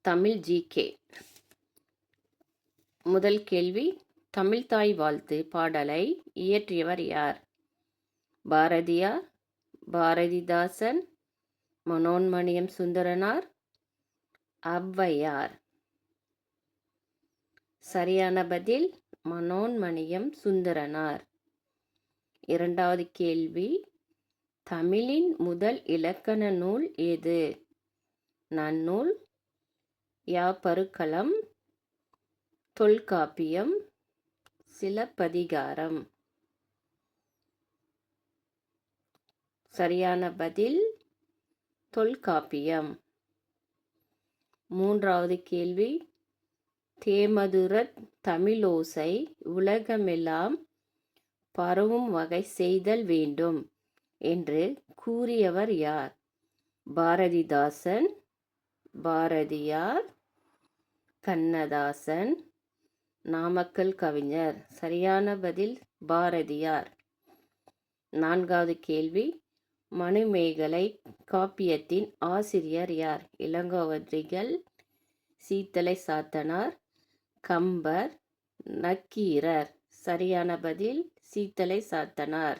Tamil GK. முதல் கேள்வி, தமிழ்த்தாய் வாழ்த்து பாடலை இயற்றியவர் யார்? பாரதியார், பாரதிதாசன், மனோன்மணியம் சுந்தரனார், ஔவையார். சரியான பதில் மனோன்மணியம் சுந்தரனார். இரண்டாவது கேள்வி, தமிழின் முதல் இலக்கண நூல் எது? நன்னூல், யாப்பருக்கலம், தொல்காப்பியம், சிலப்பதிகாரம். சரியான பதில் தொல்காப்பியம். மூன்றாவது கேள்வி, தேமதுரத் தமிழோசை உலகமெல்லாம் பரவும் வகை செய்தல் வேண்டும் என்று கூறியவர் யார்? பாரதிதாசன், பாரதியார், கண்ணதாசன், நாமக்கல் கவிஞர். சரியான பதில் பாரதியார். நான்காவது கேள்வி, மணிமேகலை காப்பியத்தின் ஆசிரியர் யார்? இளங்கோவடிகள், சீத்தலை சாத்தனார், கம்பர், நக்கீரர். சரியான பதில் சீத்தலை சாத்தனார்.